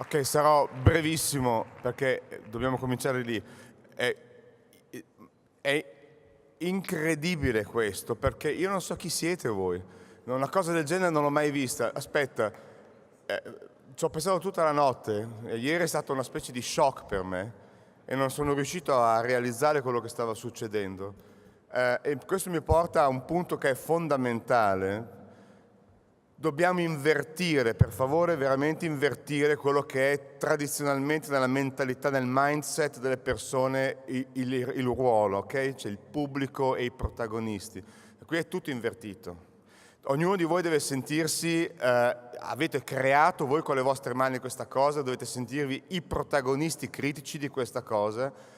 Ok, sarò brevissimo perché dobbiamo cominciare lì. È incredibile questo, perché io non so chi siete voi. Una cosa del genere non l'ho mai vista. Aspetta, ci ho pensato tutta la notte. Ieri è stato una specie di shock per me e non sono riuscito a realizzare quello che stava succedendo. E questo mi porta a un punto che è fondamentale. Dobbiamo invertire, per favore, veramente invertire quello che è tradizionalmente nella mentalità, nel mindset delle persone, il ruolo, ok? C'è il pubblico e i protagonisti. E qui è tutto invertito. Ognuno di voi deve sentirsi, avete creato voi con le vostre mani questa cosa, dovete sentirvi i protagonisti critici di questa cosa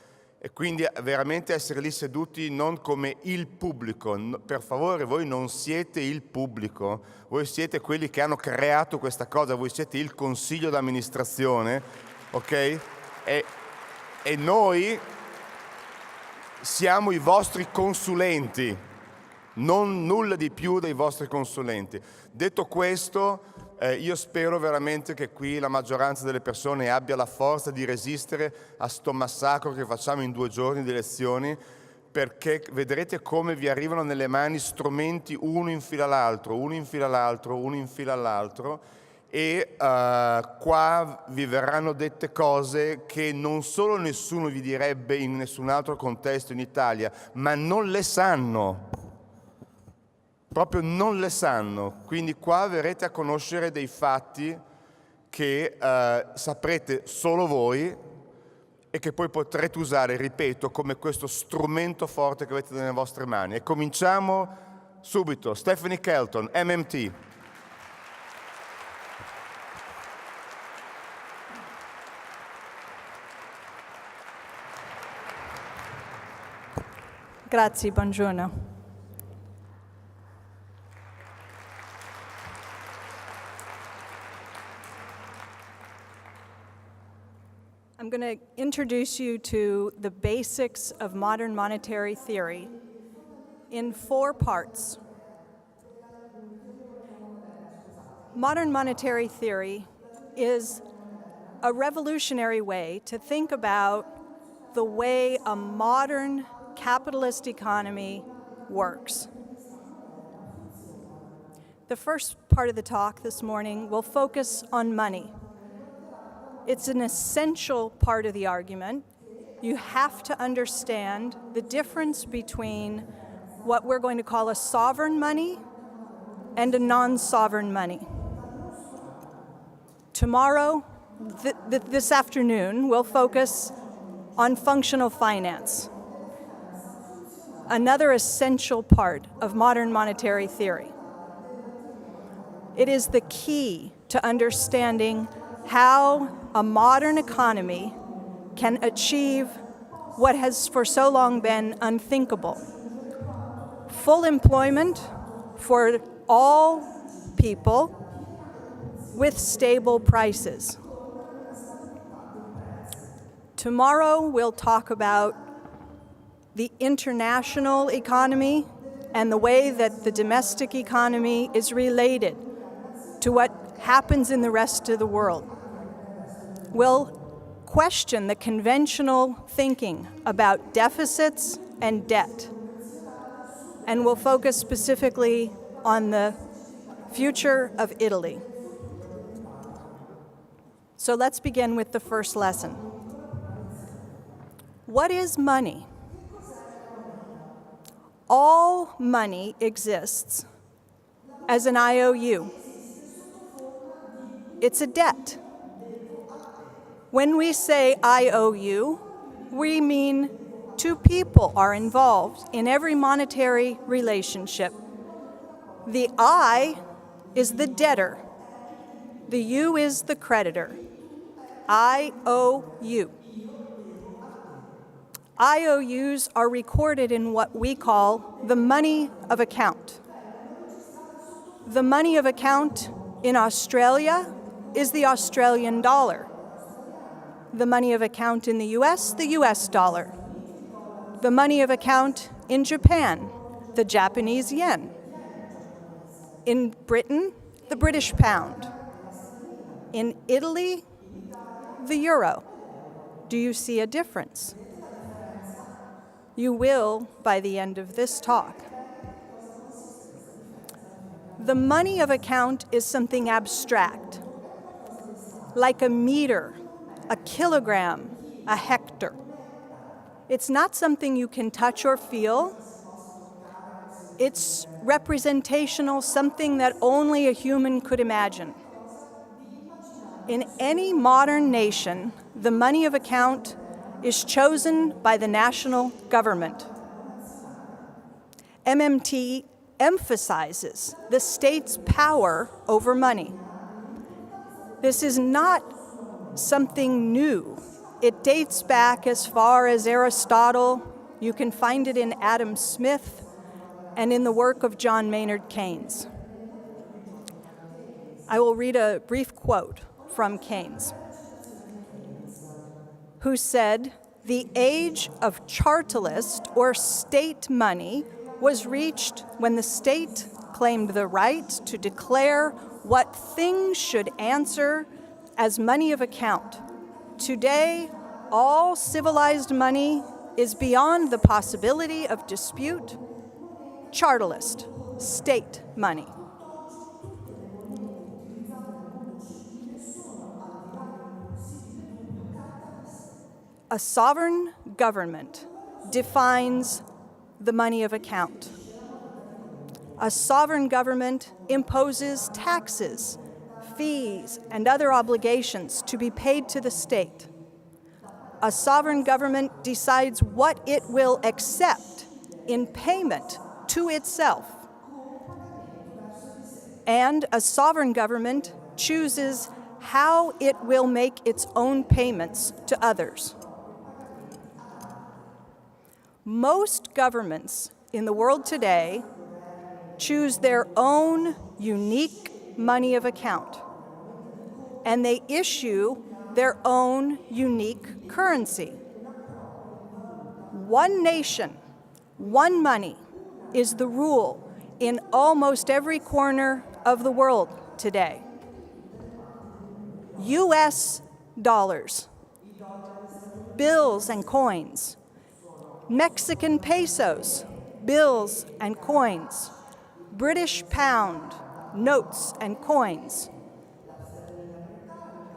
e quindi veramente essere lì seduti non come il pubblico. Per favore, voi non siete il pubblico, voi siete quelli che hanno creato questa cosa, voi siete il consiglio d'amministrazione, ok? E noi siamo i vostri consulenti, non nulla di più dei vostri consulenti. Detto questo, io spero veramente che qui la maggioranza delle persone abbia la forza di resistere a sto massacro che facciamo in 2 giorni di elezioni, perché vedrete come vi arrivano nelle mani strumenti uno in fila all'altro, uno in fila all'altro, uno in fila all'altro, e qua vi verranno dette cose che non solo nessuno vi direbbe in nessun altro contesto in Italia, ma non le sanno. Proprio non le sanno, quindi qua verrete a conoscere dei fatti che saprete solo voi e che poi potrete usare, ripeto, come questo strumento forte che avete nelle vostre mani. E cominciamo subito. Stephanie Kelton, MMT. Grazie, buongiorno. I'm going to introduce you to the basics of modern monetary theory in 4 parts. Modern monetary theory is a revolutionary way to think about the way a modern capitalist economy works. The first part of the talk this morning will focus on money. It's an essential part of the argument. You have to understand the difference between what we're going to call a sovereign money and a non-sovereign money. Tomorrow, this afternoon, we'll focus on functional finance, another essential part of modern monetary theory. It is the key to understanding how a modern economy can achieve what has for so long been unthinkable. Full employment for all people with stable prices. Tomorrow we'll talk about the international economy and the way that the domestic economy is related to what happens in the rest of the world. We'll question the conventional thinking about deficits and debt, and we'll focus specifically on the future of Italy. So let's begin with the first lesson. What is money? All money exists as an IOU. It's a debt. When we say IOU, we mean 2 people are involved in every monetary relationship. The I is the debtor. The U is the creditor. IOU. IOUs are recorded in what we call the money of account. The money of account in Australia is the Australian dollar. The money of account in the US dollar. The money of account in Japan, the Japanese yen. In Britain, the British pound. In Italy, The euro. Do you see a difference? You will by the end of this talk. The money of account is something abstract, like a meter, a kilogram, a hectare. It's not something you can touch or feel. It's representational, something that only a human could imagine. In any modern nation, the money of account is chosen by the national government. MMT emphasizes the state's power over money. This is not something new. It dates back as far as Aristotle. You can find it in Adam Smith and in the work of John Maynard Keynes. I will read a brief quote from Keynes, who said, "The age of chartalist or state money was reached when the state claimed the right to declare what things should answer as money of account. Today, all civilized money is beyond the possibility of dispute. Chartalist, state money." A sovereign government defines the money of account. A sovereign government imposes taxes, fees, and other obligations to be paid to the state. A sovereign government decides what it will accept in payment to itself. And a sovereign government chooses how it will make its own payments to others. Most governments in the world today choose their own unique money of account, and they issue their own unique currency. One nation, one money is the rule in almost every corner of the world today. US dollars, bills and coins, Mexican pesos, bills and coins, British pound, notes and coins.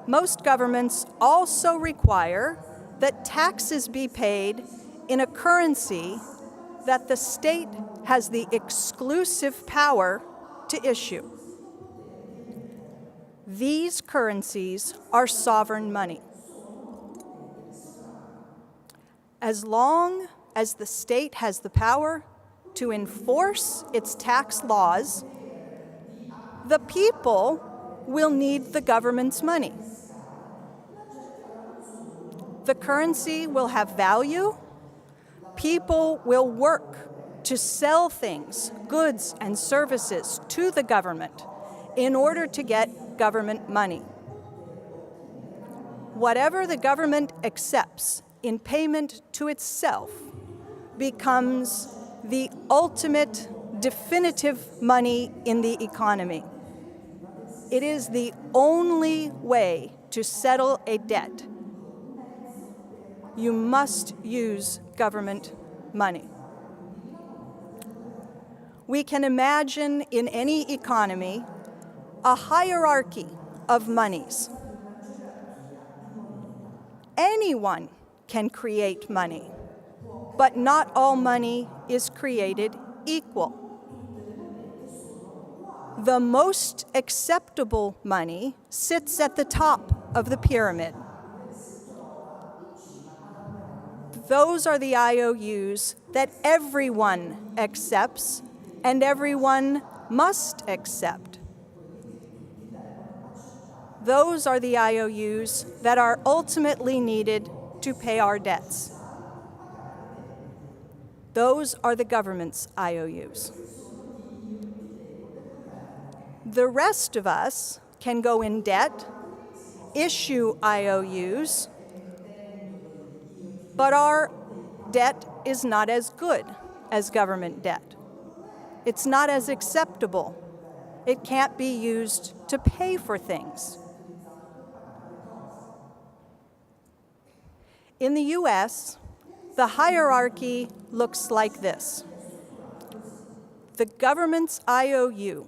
Most governments also require that taxes be paid in a currency that the state has the exclusive power to issue. These currencies are sovereign money. As long as the state has the power to enforce its tax laws, the people will need the government's money. The currency will have value. People will work to sell things, goods and services to the government in order to get government money. Whatever the government accepts in payment to itself becomes the ultimate definitive money in the economy. It is the only way to settle a debt. You must use government money. We can imagine in any economy a hierarchy of monies. Anyone can create money, but not all money is created equal. The most acceptable money sits at the top of the pyramid. Those are the IOUs that everyone accepts and everyone must accept. Those are the IOUs that are ultimately needed to pay our debts. Those are the government's IOUs. The rest of us can go in debt, issue IOUs, but our debt is not as good as government debt. It's not as acceptable. It can't be used to pay for things. In the US, the hierarchy looks like this. The government's IOU,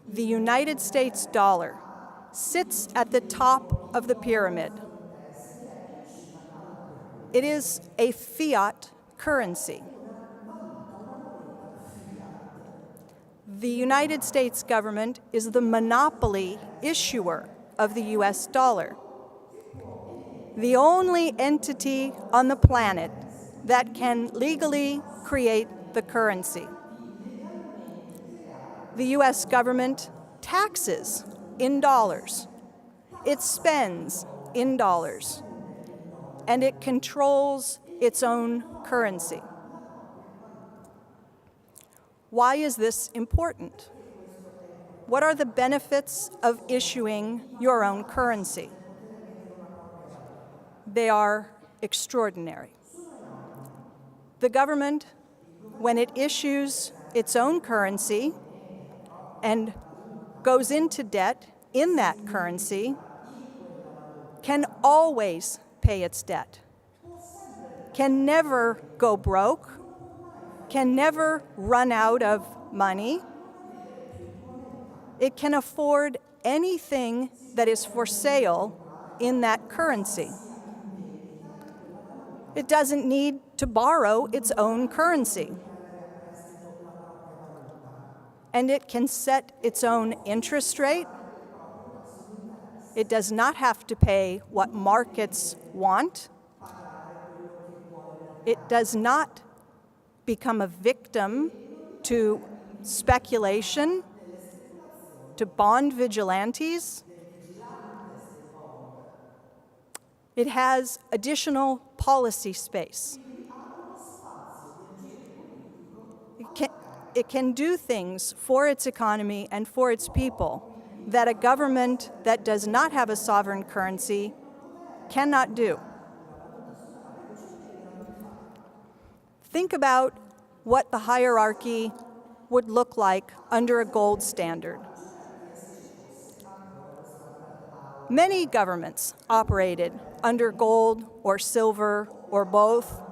the United States dollar, sits at the top of the pyramid. It is a fiat currency. The United States government is the monopoly issuer of the US dollar. The only entity on the planet that can legally create the currency. The US government taxes in dollars. It spends in dollars. And it controls its own currency. Why is this important? What are the benefits of issuing your own currency? They are extraordinary. The government, when it issues its own currency and goes into debt in that currency, can always pay its debt, can never go broke, can never run out of money. It can afford anything that is for sale in that currency. It doesn't need to borrow its own currency. And it can set its own interest rate. It does not have to pay what markets want. It does not become a victim to speculation, to bond vigilantes. It has additional policy space. It can do things for its economy and for its people that a government that does not have a sovereign currency cannot do. Think about what the hierarchy would look like under a gold standard. Many governments operated under gold or silver or both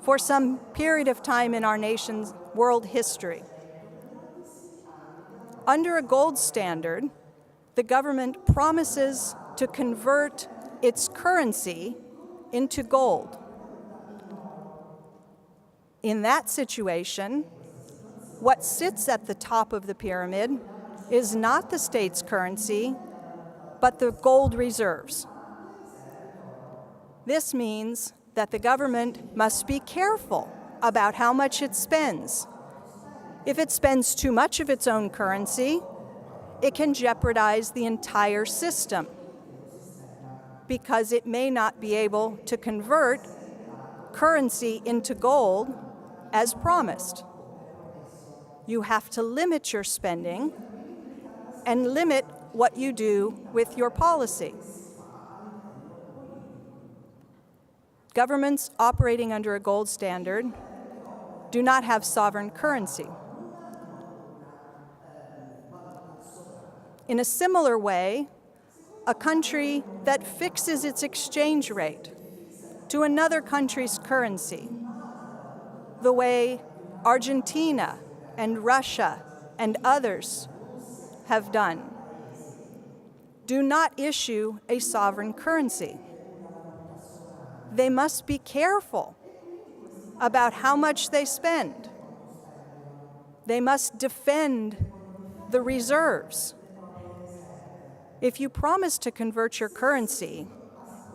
for some period of time in our nation's world history. Under a gold standard, the government promises to convert its currency into gold. In that situation, what sits at the top of the pyramid is not the state's currency, but the gold reserves. This means that the government must be careful about how much it spends. If it spends too much of its own currency, it can jeopardize the entire system because it may not be able to convert currency into gold as promised. You have to limit your spending and limit what you do with your policy. Governments operating under a gold standard do not have sovereign currency. In a similar way, a country that fixes its exchange rate to another country's currency, the way Argentina and Russia and others have done, do not issue a sovereign currency. They must be careful about how much they spend. They must defend the reserves. If you promise to convert your currency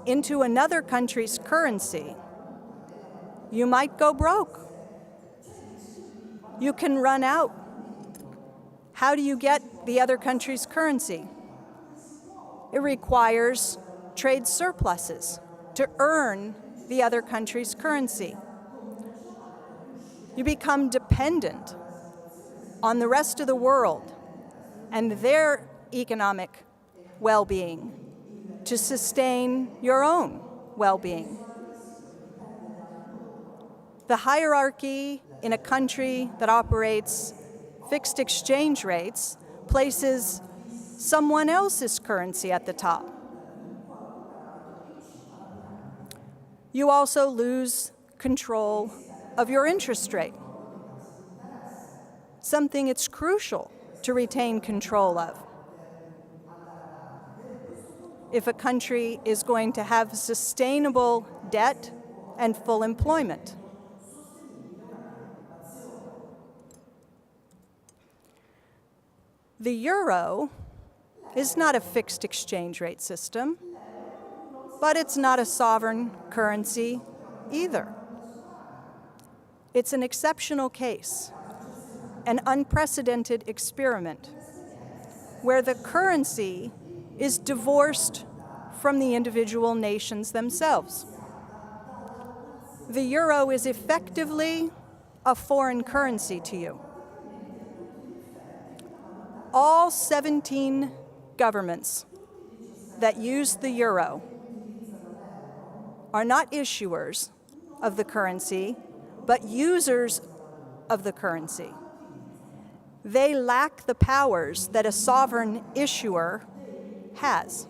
into another country's currency, you might go broke. You can run out. How do you get the other country's currency? It requires trade surpluses to earn the other country's currency. You become dependent on the rest of the world and their economic well-being to sustain your own well-being. The hierarchy in a country that operates fixed exchange rates places someone else's currency at the top. You also lose control of your interest rate, something it's crucial to retain control of if a country is going to have sustainable debt and full employment. The euro is not a fixed exchange rate system, but it's not a sovereign currency either. It's an exceptional case, an unprecedented experiment, where the currency is divorced from the individual nations themselves. The euro is effectively a foreign currency to you. All 17 governments that use the euro are not issuers of the currency, but users of the currency. They lack the powers that a sovereign issuer has.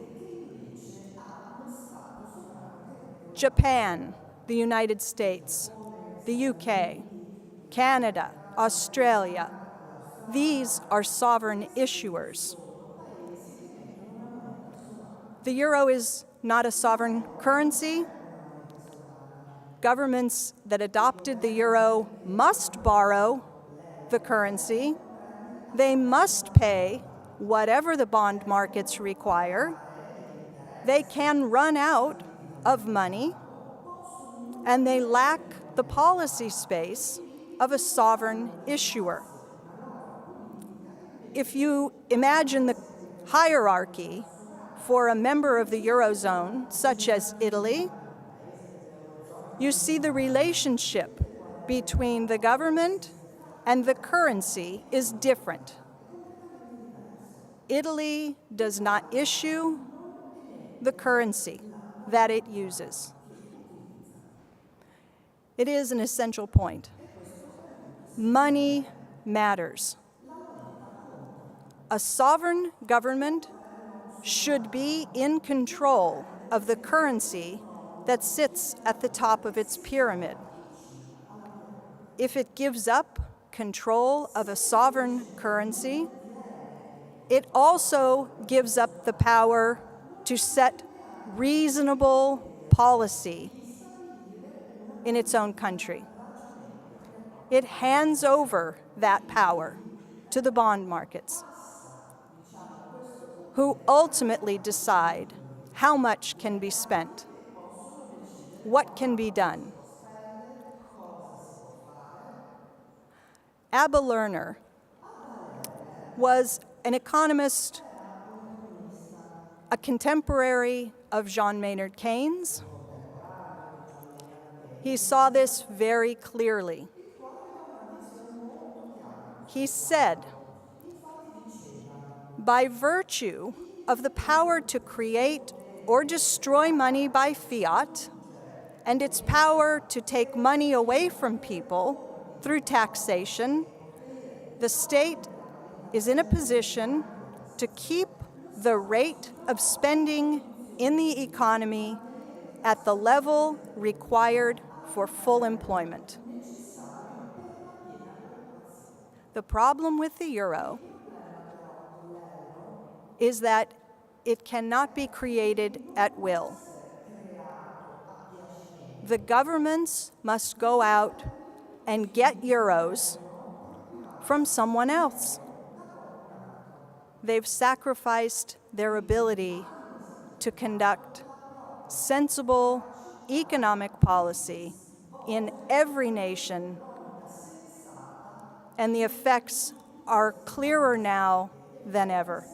Japan, the United States, the UK, Canada, Australia, these are sovereign issuers. The euro is not a sovereign currency. Governments that adopted the euro must borrow the currency. They must pay whatever the bond markets require. They can run out of money, and they lack the policy space of a sovereign issuer. If you imagine the hierarchy for a member of the Eurozone, such as Italy, you see the relationship between the government and the currency is different. Italy does not issue the currency that it uses. It is an essential point. Money matters. A sovereign government should be in control of the currency that sits at the top of its pyramid. If it gives up control of a sovereign currency, it also gives up the power to set reasonable policy in its own country. It hands over that power to the bond markets, who ultimately decide how much can be spent, what can be done. Abba Lerner was an economist, a contemporary of John Maynard Keynes. He saw this very clearly. He said, by virtue of the power to create or destroy money by fiat, and its power to take money away from people through taxation, the state is in a position to keep the rate of spending in the economy at the level required for full employment. The problem with the euro is that it cannot be created at will. The governments must go out and get euros from someone else. They've sacrificed their ability to conduct sensible economic policy in every nation, and the effects are clearer now than ever.